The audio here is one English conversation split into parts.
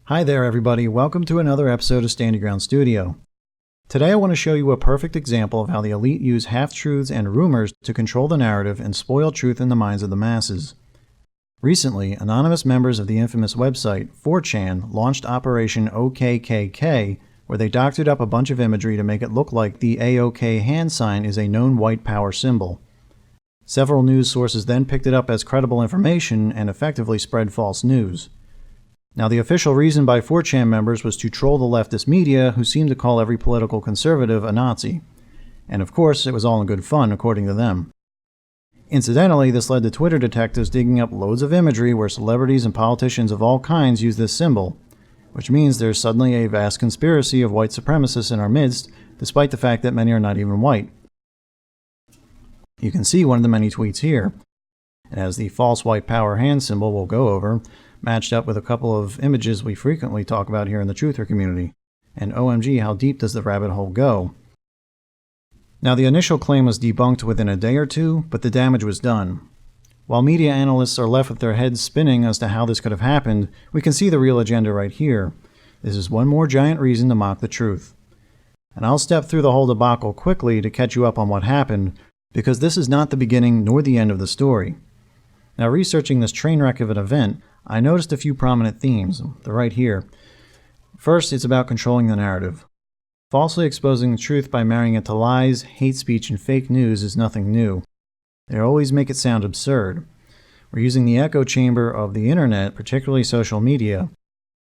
Hi there everybody, welcome to another episode of Stand Your Ground Studio. Today I want to show you a perfect example of how the elite use half-truths and rumors to control the narrative and spoil truth in the minds of the masses. Recently, anonymous members of the infamous website 4chan launched Operation O-KKK, where they doctored up a bunch of imagery to make it look like the AOK hand sign is a known white power symbol. Several news sources then picked it up as credible information and effectively spread false news. Now, the official reason by 4chan members was to troll the leftist media, who seemed to call every political conservative a Nazi. And of course, it was all in good fun, according to them. Incidentally, this led to Twitter detectives digging up loads of imagery where celebrities and politicians of all kinds use this symbol, which means there's suddenly a vast conspiracy of white supremacists in our midst, despite the fact that many are not even white. You can see one of the many tweets here. It has the false white power hand symbol we'll go over, matched up with a couple of images we frequently talk about here in the truther community. And OMG, how deep does the rabbit hole go? Now, the initial claim was debunked within a day or two, but the damage was done. While media analysts are left with their heads spinning as to how this could have happened, we can see the real agenda right here. This is one more giant reason to mock the truth. And I'll step through the whole debacle quickly to catch you up on what happened, because this is not the beginning nor the end of the story. Now, researching this train wreck of an event, I noticed a few prominent themes. They're right here. First, it's about controlling the narrative. Falsely exposing the truth by marrying it to lies, hate speech, and fake news is nothing new. They always make it sound absurd. We're using the echo chamber of the internet, particularly social media,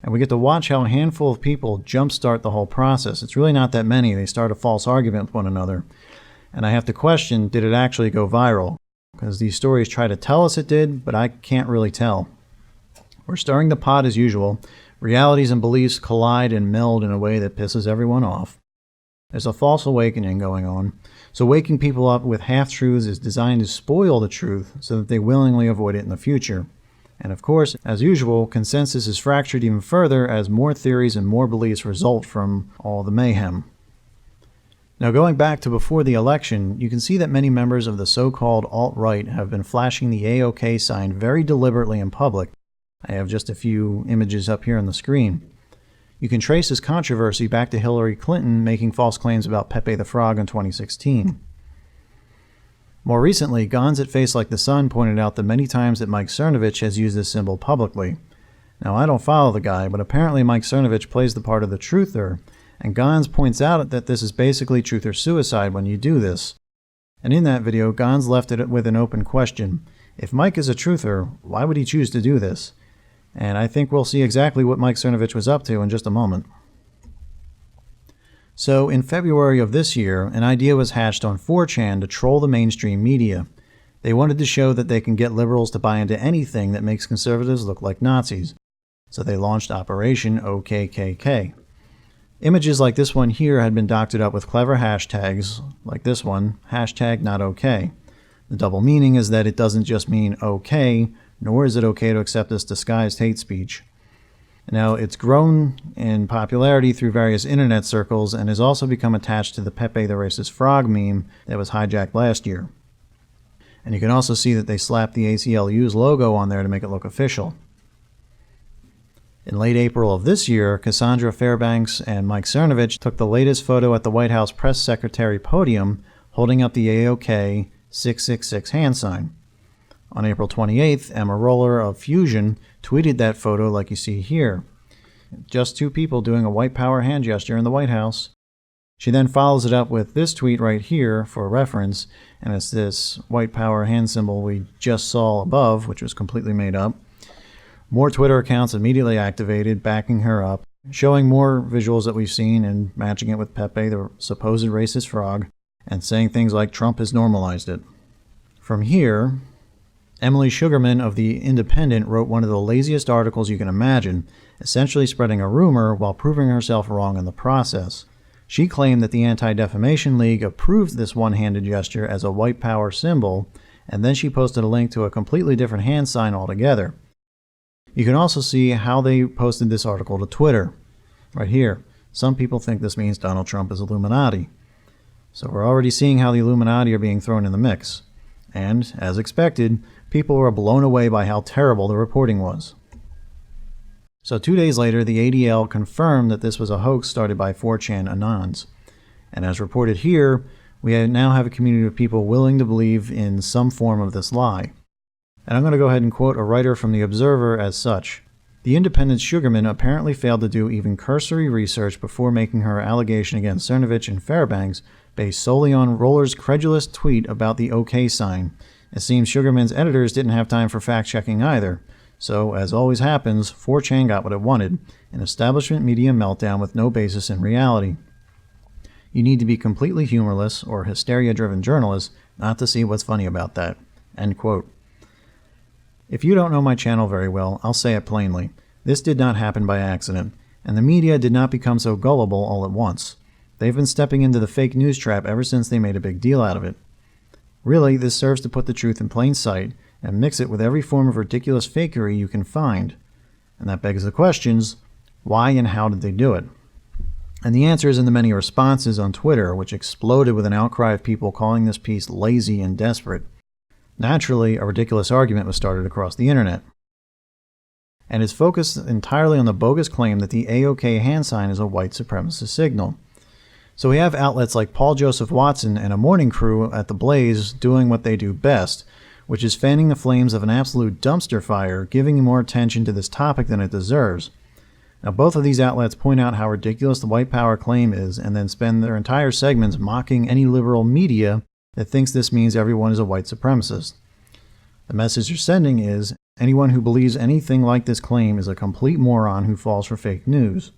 and we get to watch how a handful of people jumpstart the whole process. It's really not that many. They start a false argument with one another. And I have to question, did it actually go viral? Because these stories try to tell us it did, but I can't really tell. We're stirring the pot as usual. Realities and beliefs collide and meld in a way that pisses everyone off. There's a false awakening going on. So waking people up with half-truths is designed to spoil the truth so that they willingly avoid it in the future. And of course, as usual, consensus is fractured even further as more theories and more beliefs result from all the mayhem. Now, going back to before the election, you can see that many members of the so-called alt-right have been flashing the AOK sign very deliberately in public. I have just a few images up here on the screen. You can trace this controversy back to Hillary Clinton making false claims about Pepe the Frog in 2016. More recently, Gons at Face Like the Sun pointed out the many times that Mike Cernovich has used this symbol publicly. Now, I don't follow the guy, but apparently Mike Cernovich plays the part of the truther, and Gons points out that this is basically truth or suicide when you do this. And in that video, Gons left it with an open question. If Mike is a truther, why would he choose to do this? And I think we'll see exactly what Mike Cernovich was up to in just a moment. So, in February of this year, an idea was hatched on 4chan to troll the mainstream media. They wanted to show that they can get liberals to buy into anything that makes conservatives look like Nazis. So they launched Operation O-KKK. Images like this one here had been doctored up with clever hashtags, like this one, #NotOK. The double meaning is that it doesn't just mean okay, nor is it okay to accept this disguised hate speech. Now, it's grown in popularity through various internet circles and has also become attached to the Pepe the Racist Frog meme that was hijacked last year. And you can also see that they slapped the ACLU's logo on there to make it look official. In late April of this year, Cassandra Fairbanks and Mike Cernovich took the latest photo at the White House press secretary podium holding up the AOK 666 hand sign. On April 28th, Emma Roller of Fusion tweeted that photo like you see here. Just two people doing a white power hand gesture in the White House. She then follows it up with this tweet right here for reference, and it's this white power hand symbol we just saw above, which was completely made up. More Twitter accounts immediately activated, backing her up, showing more visuals that we've seen and matching it with Pepe, the supposed racist frog, and saying things like Trump has normalized it. From here, Emily Sugarman of The Independent wrote one of the laziest articles you can imagine, essentially spreading a rumor while proving herself wrong in the process. She claimed that the Anti-Defamation League approved this one-handed gesture as a white power symbol, and then she posted a link to a completely different hand sign altogether. You can also see how they posted this article to Twitter. Right here. Some people think this means Donald Trump is Illuminati. So we're already seeing how the Illuminati are being thrown in the mix. And, as expected, people were blown away by how terrible the reporting was. So 2 days later, the ADL confirmed that this was a hoax started by 4chan Anons. And as reported here, we now have a community of people willing to believe in some form of this lie. And I'm going to go ahead and quote a writer from The Observer as such. The Independent's Sugarman apparently failed to do even cursory research before making her allegation against Cernovich and Fairbanks based solely on Roller's credulous tweet about the OK sign. It seems Sugarman's editors didn't have time for fact-checking either. So, as always happens, 4chan got what it wanted, an establishment media meltdown with no basis in reality. You need to be completely humorless or hysteria-driven journalist not to see what's funny about that. End quote. If you don't know my channel very well, I'll say it plainly. This did not happen by accident, and the media did not become so gullible all at once. They've been stepping into the fake news trap ever since they made a big deal out of it. Really, this serves to put the truth in plain sight and mix it with every form of ridiculous fakery you can find. And that begs the questions, why and how did they do it? And the answer is in the many responses on Twitter, which exploded with an outcry of people calling this piece lazy and desperate. Naturally, a ridiculous argument was started across the internet. And is focused entirely on the bogus claim that the AOK hand sign is a white supremacist signal. So we have outlets like Paul Joseph Watson and a morning crew at The Blaze doing what they do best, which is fanning the flames of an absolute dumpster fire, giving more attention to this topic than it deserves. Now, both of these outlets point out how ridiculous the white power claim is and then spend their entire segments mocking any liberal media that thinks this means everyone is a white supremacist. The message they're sending is, anyone who believes anything like this claim is a complete moron who falls for fake news.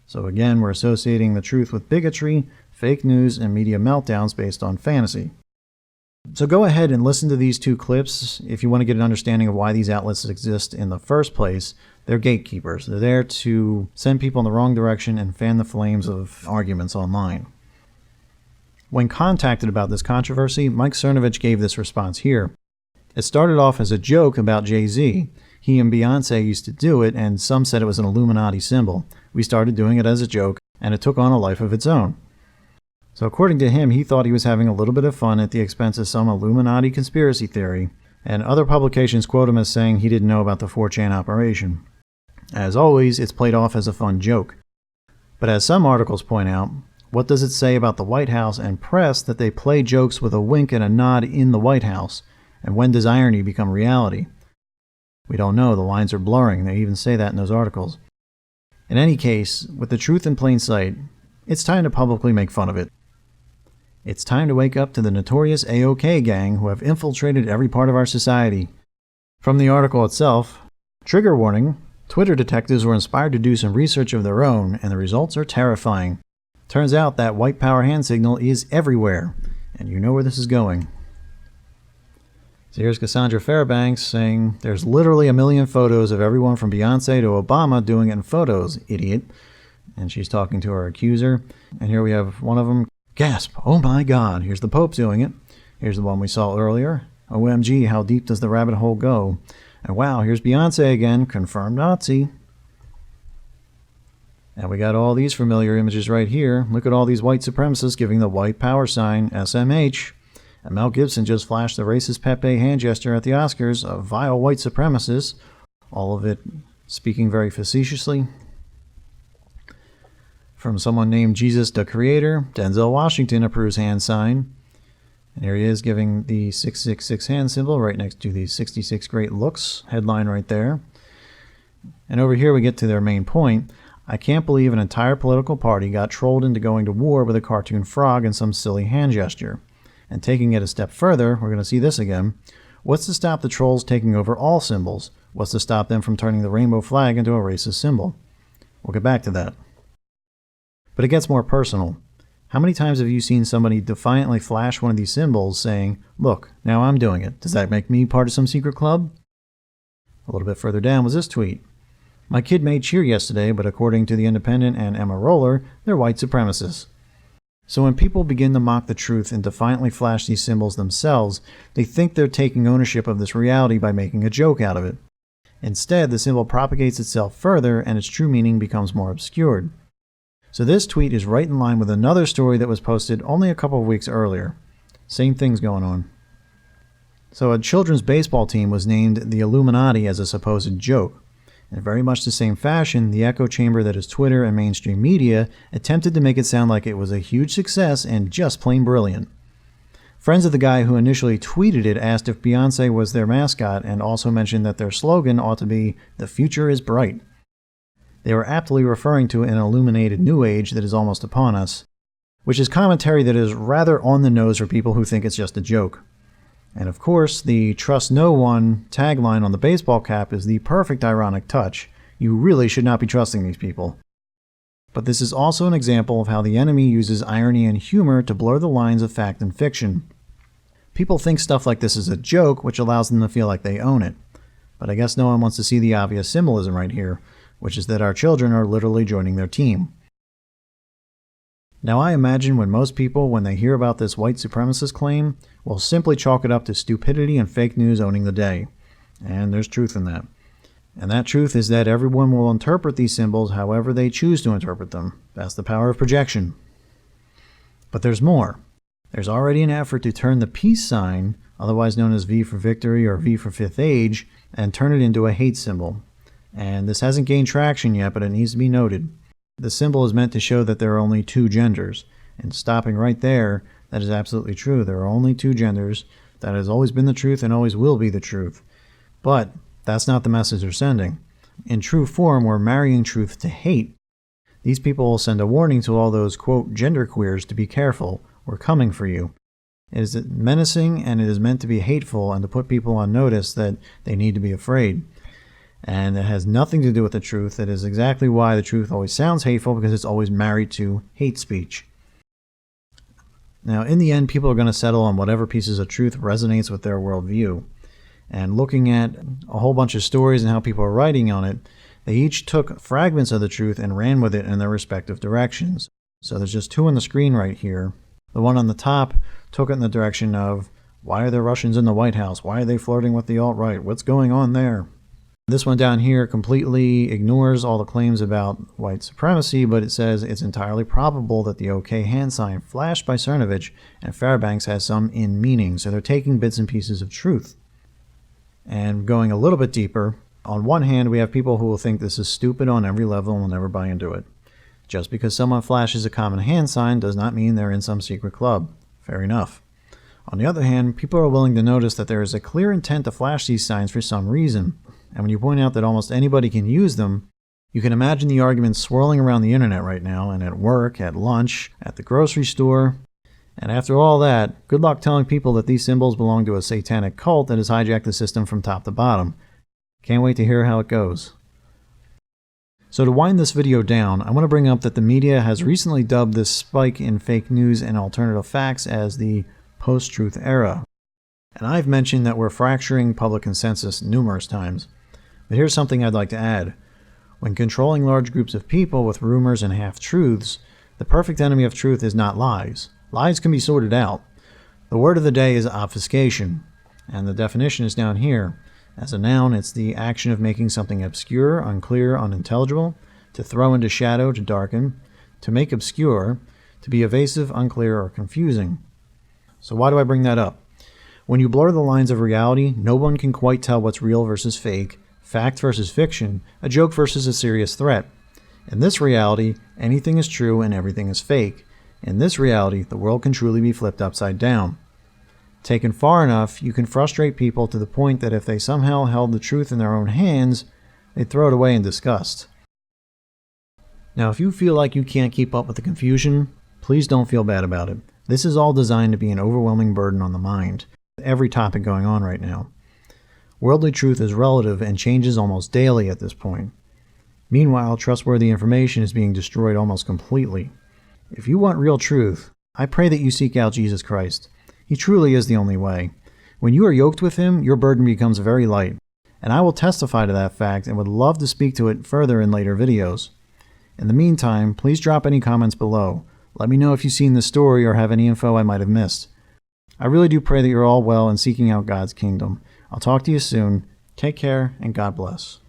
So again, we're associating the truth with bigotry, fake news, and media meltdowns based on fantasy. So go ahead and listen to these two clips if you want to get an understanding of why these outlets exist in the first place. They're gatekeepers. They're there to send people in the wrong direction and fan the flames of arguments online. When contacted about this controversy, Mike Cernovich gave this response here. It started off as a joke about Jay-Z. He and Beyonce used to do it, and some said it was an Illuminati symbol. We started doing it as a joke, and it took on a life of its own. So according to him, he thought he was having a little bit of fun at the expense of some Illuminati conspiracy theory, and other publications quote him as saying he didn't know about the 4chan operation. As always, it's played off as a fun joke. But as some articles point out, what does it say about the White House and press that they play jokes with a wink and a nod in the White House? And when does irony become reality? We don't know, the lines are blurring, they even say that in those articles. In any case, with the truth in plain sight, it's time to publicly make fun of it. It's time to wake up to the notorious AOK gang who have infiltrated every part of our society. From the article itself, trigger warning, Twitter detectives were inspired to do some research of their own, and the results are terrifying. Turns out that white power hand signal is everywhere, and you know where this is going. So here's Cassandra Fairbanks saying, there's literally a million photos of everyone from Beyonce to Obama doing it in photos, idiot. And she's talking to her accuser. And here we have one of them. Gasp, oh my God, here's the Pope doing it. Here's the one we saw earlier. OMG, how deep does the rabbit hole go? And wow, here's Beyonce again, confirmed Nazi. And we got all these familiar images right here. Look at all these white supremacists giving the white power sign, SMH. And Mel Gibson just flashed the racist Pepe hand gesture at the Oscars, a vile white supremacist. All of it speaking very facetiously. From someone named Jesus the Creator, Denzel Washington approves hand sign. And here he is giving the 666 hand symbol right next to the 66 Great Looks headline right there. And over here we get to their main point. I can't believe an entire political party got trolled into going to war with a cartoon frog and some silly hand gesture. And taking it a step further, we're going to see this again. What's to stop the trolls taking over all symbols? What's to stop them from turning the rainbow flag into a racist symbol? We'll get back to that. But it gets more personal. How many times have you seen somebody defiantly flash one of these symbols saying, look, now I'm doing it. Does that make me part of some secret club? A little bit further down was this tweet. My kid made cheer yesterday, but according to The Independent and Emma Roller, they're white supremacists. So when people begin to mock the truth and defiantly flash these symbols themselves, they think they're taking ownership of this reality by making a joke out of it. Instead, the symbol propagates itself further and its true meaning becomes more obscured. So this tweet is right in line with another story that was posted only a couple of weeks earlier. Same thing's going on. So a children's baseball team was named the Illuminati as a supposed joke. In very much the same fashion, the echo chamber that is Twitter and mainstream media attempted to make it sound like it was a huge success and just plain brilliant. Friends of the guy who initially tweeted it asked if Beyonce was their mascot and also mentioned that their slogan ought to be, "The future is bright." They were aptly referring to an illuminated new age that is almost upon us, which is commentary that is rather on the nose for people who think it's just a joke. And of course, the "Trust No One" tagline on the baseball cap is the perfect ironic touch. You really should not be trusting these people. But this is also an example of how the enemy uses irony and humor to blur the lines of fact and fiction. People think stuff like this is a joke, which allows them to feel like they own it. But I guess no one wants to see the obvious symbolism right here, which is that our children are literally joining their team. Now I imagine when most people, when they hear about this white supremacist claim, will simply chalk it up to stupidity and fake news owning the day. And there's truth in that. And that truth is that everyone will interpret these symbols however they choose to interpret them. That's the power of projection. But there's more. There's already an effort to turn the peace sign, otherwise known as V for victory or V for fifth age, and turn it into a hate symbol. And this hasn't gained traction yet, but it needs to be noted. The symbol is meant to show that there are only two genders. And stopping right there, that is absolutely true. There are only two genders. That has always been the truth and always will be the truth. But that's not the message they're sending. In true form, we're marrying truth to hate. These people will send a warning to all those, quote, genderqueers to be careful. We're coming for you. It is menacing and it is meant to be hateful and to put people on notice that they need to be afraid. And it has nothing to do with the truth. That is exactly why the truth always sounds hateful, because it's always married to hate speech. Now, in the end, people are going to settle on whatever pieces of truth resonates with their worldview. And looking at a whole bunch of stories and how people are writing on it, they each took fragments of the truth and ran with it in their respective directions. So there's just two on the screen right here. The one on the top took it in the direction of, why are there Russians in the White House? Why are they flirting with the alt-right? What's going on there? This one down here completely ignores all the claims about white supremacy, but it says it's entirely probable that the OK hand sign flashed by Cernovich and Fairbanks has some in meaning. So they're taking bits and pieces of truth. And going a little bit deeper, on one hand, we have people who will think this is stupid on every level and will never buy into it. Just because someone flashes a common hand sign does not mean they're in some secret club. Fair enough. On the other hand, people are willing to notice that there is a clear intent to flash these signs for some reason. And when you point out that almost anybody can use them, you can imagine the arguments swirling around the internet right now, and at work, at lunch, at the grocery store. And after all that, good luck telling people that these symbols belong to a satanic cult that has hijacked the system from top to bottom. Can't wait to hear how it goes. So to wind this video down, I want to bring up that the media has recently dubbed this spike in fake news and alternative facts as the post-truth era. And I've mentioned that we're fracturing public consensus numerous times. But here's something I'd like to add. When controlling large groups of people with rumors and half-truths, the perfect enemy of truth is not lies. Lies can be sorted out. The word of the day is obfuscation, and the definition is down here. As a noun, it's the action of making something obscure, unclear, unintelligible, to throw into shadow, to darken, to make obscure, to be evasive, unclear, or confusing. So why do I bring that up? When you blur the lines of reality, no one can quite tell what's real versus fake, fact versus fiction, a joke versus a serious threat. In this reality, anything is true and everything is fake. In this reality, the world can truly be flipped upside down. Taken far enough, you can frustrate people to the point that if they somehow held the truth in their own hands, they'd throw it away in disgust. Now, if you feel like you can't keep up with the confusion, please don't feel bad about it. This is all designed to be an overwhelming burden on the mind. Every topic going on right now. Worldly truth is relative and changes almost daily at this point. Meanwhile, trustworthy information is being destroyed almost completely. If you want real truth, I pray that you seek out Jesus Christ. He truly is the only way. When you are yoked with him, your burden becomes very light. And I will testify to that fact and would love to speak to it further in later videos. In the meantime, please drop any comments below. Let me know if you've seen this story or have any info I might have missed. I really do pray that you're all well and seeking out God's kingdom. I'll talk to you soon. Take care and God bless.